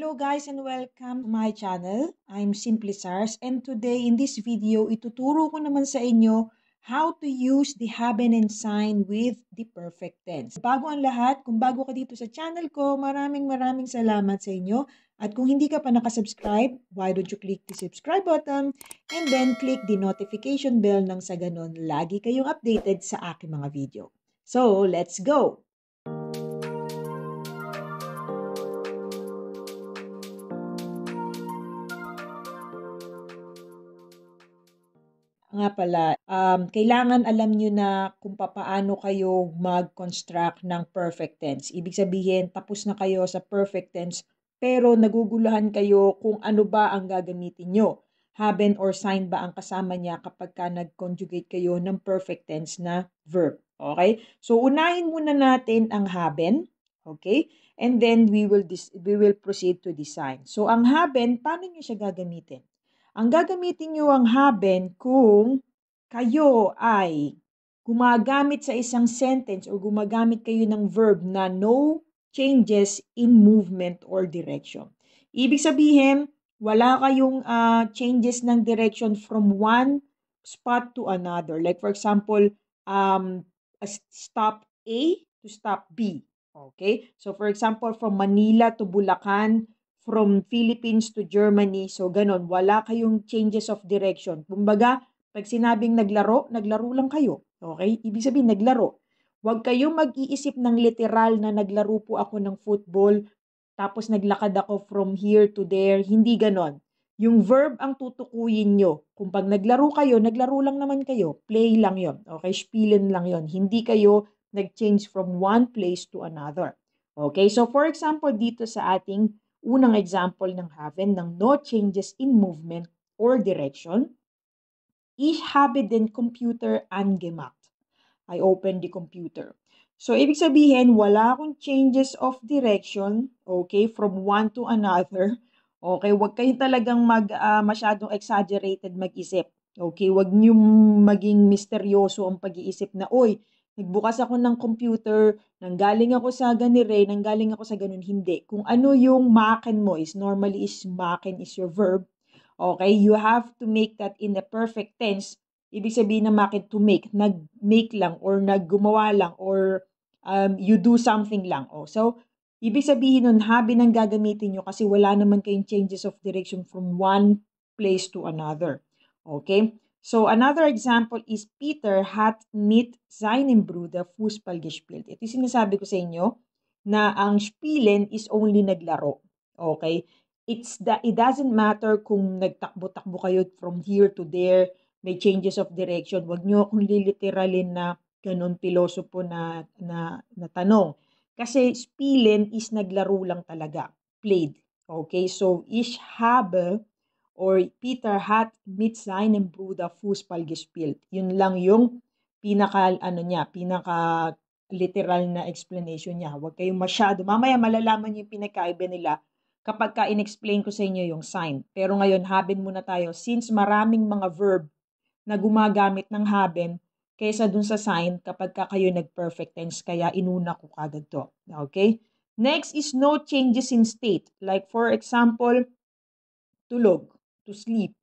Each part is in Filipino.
Hello guys and welcome to my channel. I'm Simply Sars and today in this video, ituturo ko naman sa inyo how to use the haben and sign with the perfect tense. Bago ang lahat, kung bago ka dito sa channel ko, maraming salamat sa inyo. At kung hindi ka pa nakasubscribe, why don't you click the subscribe button and then click the notification bell nang sa ganon lagi kayong updated sa aking mga video. So, let's go! Nga pala, kailangan alam nyo na kung papaano kayo mag-construct ng perfect tense. Ibig sabihin, tapos na kayo sa perfect tense, pero naguguluhan kayo kung ano ba ang gagamitin nyo. Haben or sign ba ang kasama niya kapag ka nag-conjugate kayo ng perfect tense na verb. Okay? So, unahin muna natin ang haben. Okay? And then, we will proceed to design. So, ang haben, paano nyo siya gagamitin? Ang gagamitin nyo ang haben kung kayo ay gumagamit sa isang sentence o gumagamit kayo ng verb na no changes in movement or direction. Ibig sabihin, wala kayong changes ng direction from one spot to another. Like for example, stop A to stop B. Okay? So for example, from Manila to Bulacan, from Philippines to Germany. So, ganon. Wala kayong changes of direction. Kumbaga, pag sinabing naglaro, naglaro lang kayo. Okay? Ibig sabihin, naglaro. Huwag kayong mag-iisip ng literal na naglaro po ako ng football, tapos naglakad ako from here to there. Hindi ganon. Yung verb ang tutukuyin nyo. Kung pag naglaro kayo, naglaro lang naman kayo. Play lang yon. Okay? Spielen lang yon. Hindi kayo nag-change from one place to another. Okay? So, for example, dito sa ating unang example ng haben ng no changes in movement or direction. Ich habe den Computer angemacht. I opened the computer. So, ibig sabihin, wala akong changes of direction, okay, from one to another. Okay, wag kayo talagang masyadong exaggerated mag-isip. Okay, wag niyo maging misteryoso ang pag-iisip na, oy, nagbukas ako ng computer, nanggaling ako sa ganire, nanggaling ako sa ganun. Hindi. Kung ano yung maken mo is, normally is maken is your verb. Okay, you have to make that in the perfect tense. Ibig sabihin na maken to make, nag-make lang or naggumawa lang or you do something lang. Oh, so, ibig sabihin nun, habe nang gagamitin nyo kasi wala naman kayong changes of direction from one place to another. Okay? So, another example is Peter hat mit seinem Bruder Fußball gespielt. Ito yung sinasabi ko sa inyo na ang spielen is only naglaro. Okay? It doesn't matter kung nagtakbo-takbo kayo from here to there, may changes of direction. Huwag nyo akong liliteralin na ganun pilosopo na tanong. Kasi spielen is naglaro lang talaga. Played. Okay? So, ich habe or Peter hat mit seinem Bruder Fußball gespielt. Yun lang yung pinaka literal na explanation niya. Huwag kayong masyado. Mamaya malalaman niyo yung pinakaiba nila kapag ka in-explain ko sa inyo yung sign. Pero ngayon, haben muna tayo. Since maraming mga verb na gumagamit ng haben kaysa dun sa sign kapag ka kayo nag-perfect tense. Kaya inuna ko kagad to. Okay? Next is no changes in state. Like for example, tulog. To sleep.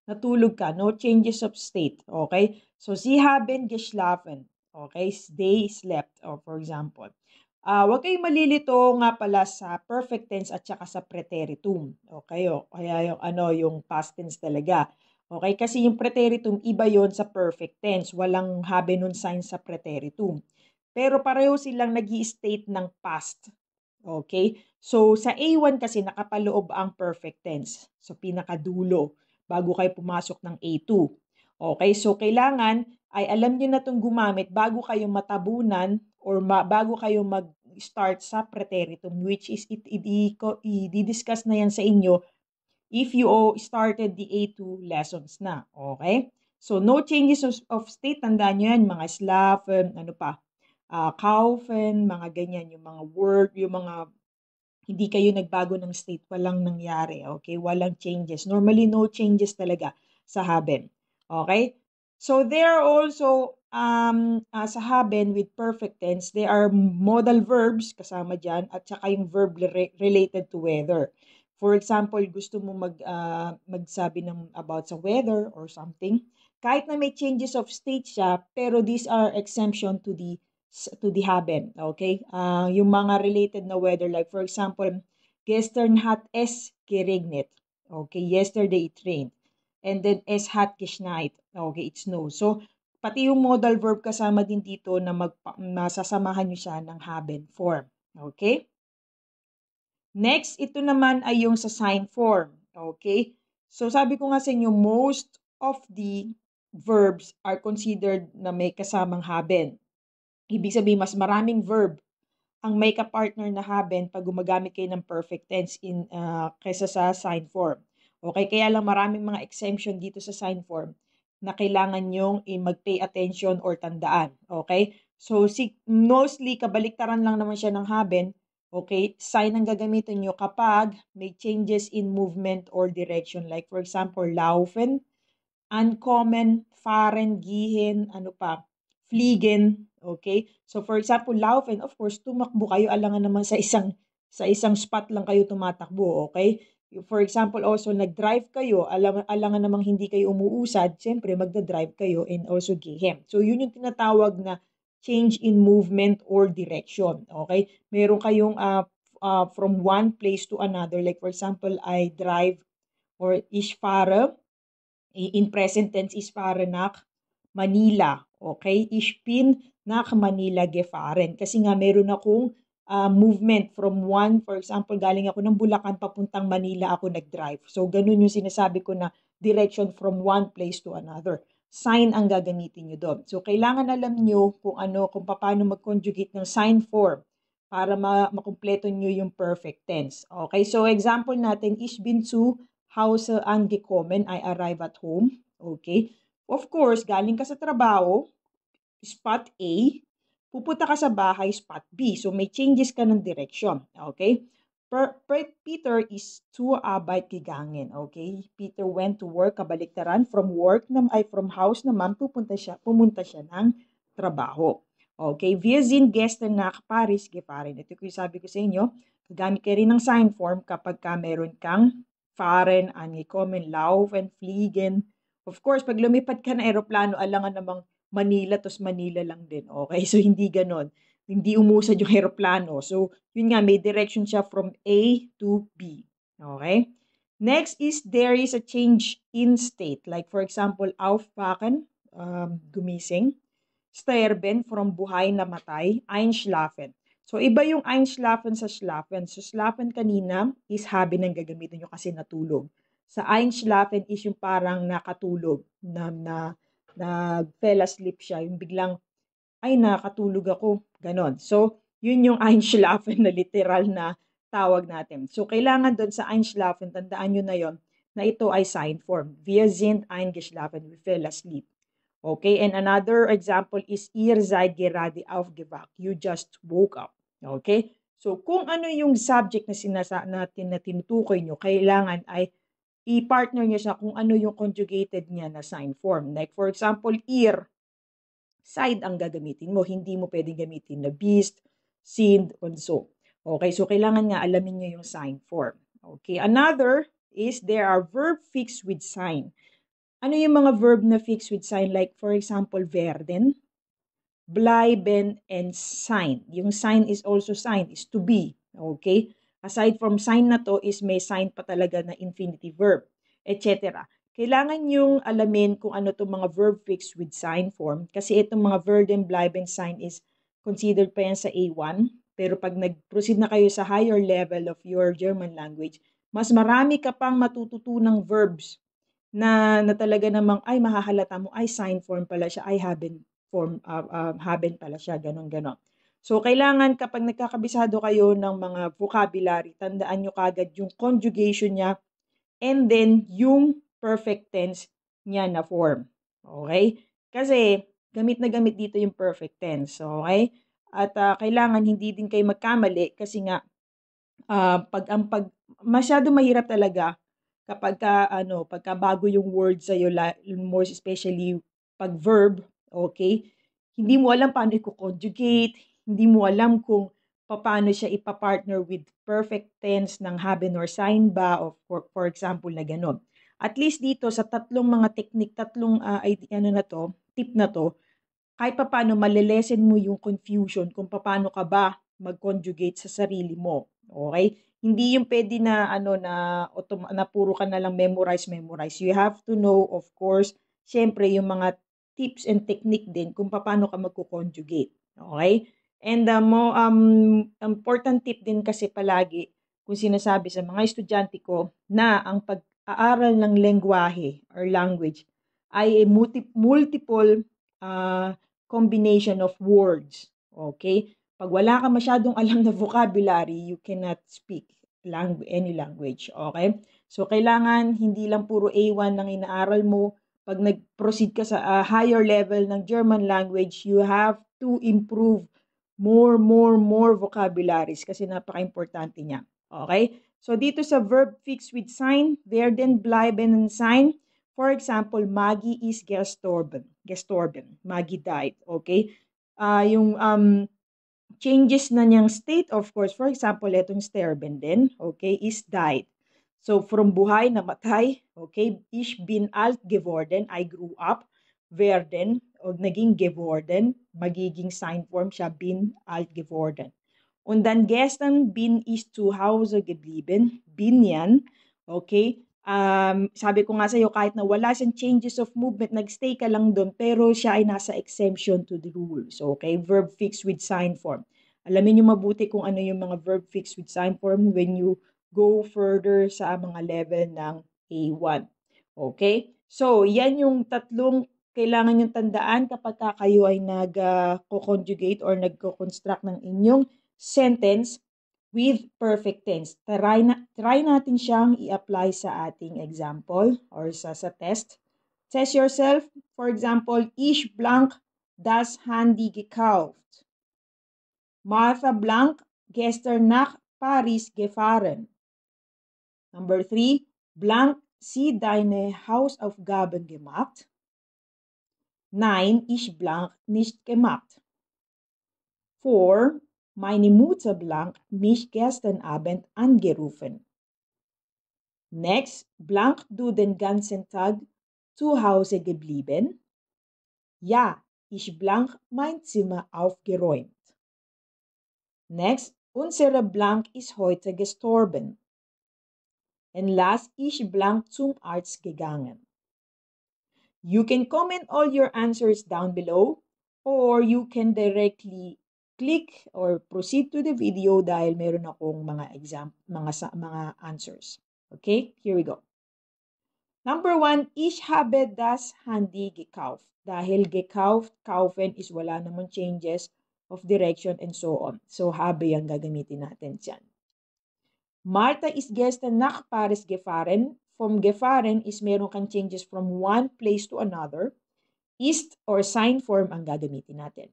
Natulog ka. No changes of state. Okay? So, sie haben geschlafen. Okay? They slept. Or for example. Huwag kayong malilito nga pala sa perfect tense at saka sa preteritum. Okay? O, kaya yung past tense talaga. Okay? Kasi yung preteritum, iba yon sa perfect tense. Walang habe nun sign sa preteritum. Pero pareho silang nag-i-state ng past. Okay? So, sa A1 kasi nakapaloob ang perfect tense. So, pinakadulo bago kayo pumasok ng A2. Okay? So, kailangan ay alam nyo na itong gumamit bago kayo matabunan or bago kayo mag-start sa preteritum, which is i-discuss na yan sa inyo if you started the A2 lessons na. Okay? So, no changes of state. Tandaan nyo yan, mga schlafen, kaufen, mga ganyan, yung mga word, yung mga hindi kayo nagbago ng state, walang nangyari, okay? Walang changes. Normally, no changes talaga sa haben, okay? So, there are also, sa haben with perfect tense, there are modal verbs kasama dyan at saka yung verb related to weather. For example, gusto mo magsabi about sa weather or something. Kahit na may changes of state siya, pero these are exemption to the haben. Okay? Yung mga related na weather, like for example, gestern hat es geregnet. Okay, yesterday it rained. And then es hat geschneit. Okay, it snows. So, pati yung modal verb kasama din dito na masasamahan nyo siya ng haben form. Okay? Next, ito naman ay yung sa sign form. Okay? So, sabi ko nga sa inyo, most of the verbs are considered na may kasamang haben. Ibig sabihin, mas maraming verb ang may ka-partner na haben pag gumagamit kayo ng perfect tense kaysa sa sign form. Okay? Kaya lang maraming mga exemption dito sa sign form na kailangan nyong mag-pay attention or tandaan. Okay? So, mostly, kabaliktaran lang naman siya ng haben. Okay? Sign ang gagamitin nyo kapag may changes in movement or direction. Like, for example, laufen, ankommen, fahren, gehen, ano pa, fliegen, okay? So for example, laufen, of course, tumakbo kayo, alangan naman sa isang spot lang kayo tumatakbo, okay? For example, also nag-drive kayo, alangan namang hindi kayo umuusad, siyempre magda-drive kayo and also gehen. So yun yung tinatawag na change in movement or direction, okay? Meron kayong from one place to another, like for example, I drive or ich fahre. In present tense is fahre nach Manila. Okay? Ich bin nach Manila gefahren. Kasi nga meron akong movement from one, for example, galing ako ng Bulacan papuntang Manila ako nag-drive. So, ganun yung sinasabi ko na direction from one place to another. Sign ang gagamitin nyo doon. So, kailangan alam nyo kung paano mag-conjugate ng sign form para makumpleto nyo yung perfect tense. Okay? So, example natin, ich bin zu Hause angekommen, I arrive at home. Okay? Of course, galing ka sa trabaho, spot A, pupunta ka sa bahay, spot B. So, may changes ka ng direction. Okay? Peter is to Arbeit gegangen. Okay? Peter went to work, kabaliktaran, from house naman, pumunta siya ng trabaho. Okay? Wir sind gestern nach Paris gefahren. Ito yung sabi ko sa inyo, gagamit ka rin ng sign form kapag meron kang fahren, angekommen, laufen, fliegen. Of course, pag lumipad ka na aeroplano, alangan namang Manila, tos Manila lang din. Okay? So, hindi ganon. Hindi umusad yung aeroplano. So, yun nga, may direction siya from A to B. Okay? Next is, there is a change in state. Like, for example, aufwachen, gumising. Sterben, from buhay na matay. Einschlafen. So, iba yung einschlafen sa schlafen. So, schlafen kanina is haben ang gagamitin nyo kasi natulog. Sa einschlafen is yung parang nakatulog, fell asleep siya. Yung biglang, ay, nakatulog ako. Ganon. So, yun yung einschlafen na literal na tawag natin. So, kailangan doon sa einschlafen, tandaan nyo na yon na ito ay sign form. Wir sind eingeschlafen. We fell asleep. Okay, and another example is ihr seid gerade aufgewacht. You just woke up. Okay? So, kung ano yung subject na natin na tinutukoy nyo, kailangan ay i-partner nyo siya kung ano yung conjugated niya na sign form. Like, for example, ihr, side ang gagamitin mo. Hindi mo pwedeng gamitin na beast, sind, and so. Okay, so kailangan nga alamin nyo yung sign form. Okay, another is there are verb fixed with sign. Ano yung mga verb na fixed with sign? Like, for example, werden, bleiben, and sein. Yung sign is also sign, is to be. Okay? Aside from sign na to, is may sign pa talaga na infinitive verb, etc. Kailangan yung alamin kung ano itong mga verb fixed with sign form. Kasi itong mga werden, bleiben, sign is considered pa yan sa A1. Pero pag nag-proceed na kayo sa higher level of your German language, mas marami ka pang matututunang verbs na talaga namang ay mahahalata mo ay sign form pala siya, ay haben pala siya, ganon. So kailangan kapag nagkakabisado kayo ng mga vocabulary, tandaan nyo kagad yung conjugation niya and then yung perfect tense niya na form. Okay? Kasi gamit na gamit dito yung perfect tense. Okay? At kailangan hindi din kayo magkamali kasi nga pag masyado mahirap talaga pagka bago yung word sa iyo, more especially pag verb, okay? Hindi mo alam paano i-conjugate, hindi mo alam kung paano siya ipapartner with perfect tense ng have nor sign ba o for example na gano'n. At least dito sa tatlong mga technique, tatlong tip na to, kahit papaano malelesen mo yung confusion kung paano ka ba mag-conjugate sa sarili mo. Okay? Hindi yung pwede na na puro ka na lang memorize. You have to know, of course, syempre yung mga tips and technique din kung paano ka magko-conjugate. Okay? And important tip din kasi palagi kung sinasabi sa mga estudyante ko na ang pag-aaral ng lengguwahe or language ay multiple combination of words. Okay? Pag wala ka masyadong alam na vocabulary, you cannot speak any language. Okay? So, kailangan hindi lang puro A1 lang inaaral mo. Pag nag-proceed ka sa higher level ng German language, you have to improve more vocabularies kasi napaka-importante niya. Okay? So, dito sa verb fixed with sign, werden, bleiben, and sign, for example, Maggie is gestorben. Maggie died. Okay? Yung changes na niyang state, of course, for example, itong sterben din, okay, is died. So, from buhay, namatay, okay, ich bin alt geworden, I grew up, werden, o naging geworden, magiging sign form siya, bin alt geworden. Und dann gestern bin ich zu Hause geblieben, bin yan, okay, sabi ko nga sa'yo, kahit na wala siyang changes of movement, nagstay ka lang doon, pero siya ay nasa exemption to the rules. Okay? Verb fixed with sign form. Alamin niyo mabuti kung ano yung mga verb fixed with sign form when you go further sa mga level ng A1. Okay? So, yan yung tatlong kailangan yung tandaan kapag kayo ay nag-conjugate or nagko-construct ng inyong sentence with perfect tense. Try natin siyang i-apply sa ating example or sa test. Test yourself. For example, ich blank das Handy gekauft. Martha blank gestern nach Paris gefahren. Number 3, blank sie deine Hausaufgaben gemacht. Nein, ich blank nicht gemacht. 4, meine Mutter blank mich gestern Abend angerufen. Next, blank du den ganzen Tag zu Hause geblieben? Ja, ich blank mein Zimmer aufgeräumt. Next, unsere blank ist heute gestorben. And last, ich blank zum Arzt gegangen. You can comment all your answers down below or you can directly click or proceed to the video dahil meron akong mga answers. Okay, here we go. Number 1, ich habe das Handy gekauft. Dahil gekauft, kaufen is wala namang changes of direction and so on. So, habe yung gagamitin natin dyan. Martha is gestern nach Paris gefahren. From gefahren is meron kang changes from one place to another. Ist or sign form ang gagamitin natin.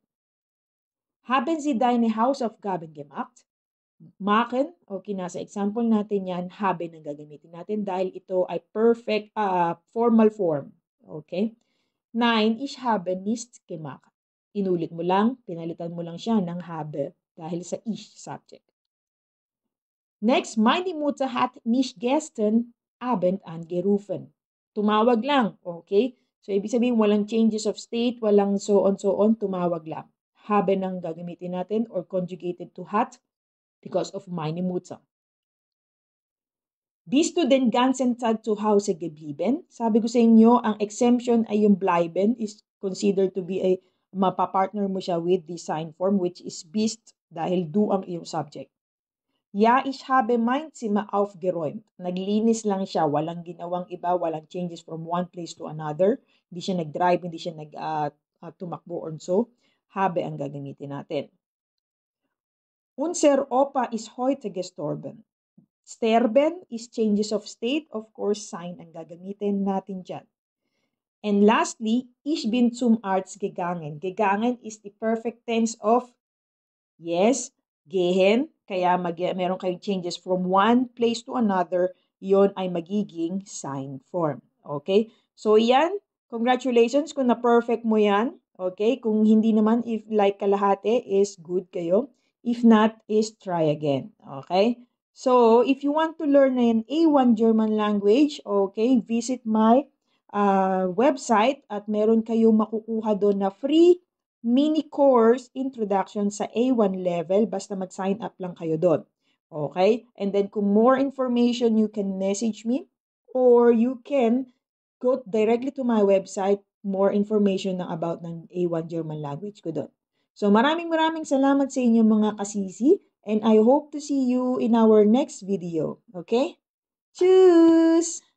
Haben Sie deine Hausaufgaben gemacht? Machen, okay, nasa example natin yan, haben ang gagamitin natin dahil ito ay perfect formal form. Okay? 9, ich habe nicht gemacht. Inulit mo lang, pinalitan mo lang siya ng habe dahil sa ich subject. Next, meine Mutter hat mich gestern Abend angerufen. Tumawag lang, okay? So, ibig sabihin, walang changes of state, walang so on, tumawag lang. Habe nang gagamitin natin or conjugated to hat because of meine Mutter. Bist du den ganzen Tag zu Hause geblieben? Sabi ko sa inyo, ang exemption ay yung bleiben is considered to be mapapartner mo siya with the sign form which is bist dahil du ang iyong subject. Ja, ich habe mein Zimmer aufgeräumt. Naglinis lang siya, walang ginawang iba, walang changes from one place to another. Hindi siya nag-drive, hindi siya tumakbo or so. Habe ang gagamitin natin. Unser Opa is heute gestorben. Sterben is changes of state, of course, sign ang gagamitin natin dyan. And lastly, ich bin zum Arzt gegangen. Gegangen is the perfect tense of, yes, gehen, kaya meron kayong changes from one place to another, yon ay magiging sign form. Okay? So, yan. Congratulations kung na-perfect mo yan. Okay? Kung hindi naman, if like kalahati is good kayo. If not, is try again. Okay? So, if you want to learn an A1 German language, okay, visit my website at meron kayong makukuha doon na free mini course introduction sa A1 level. Basta mag-sign up lang kayo doon. Okay? And then kung more information, you can message me or you can go directly to my website, more information na about ng A1 German language ko doon. So maraming salamat sa inyo mga kasisi and I hope to see you in our next video. Okay? Tschüss!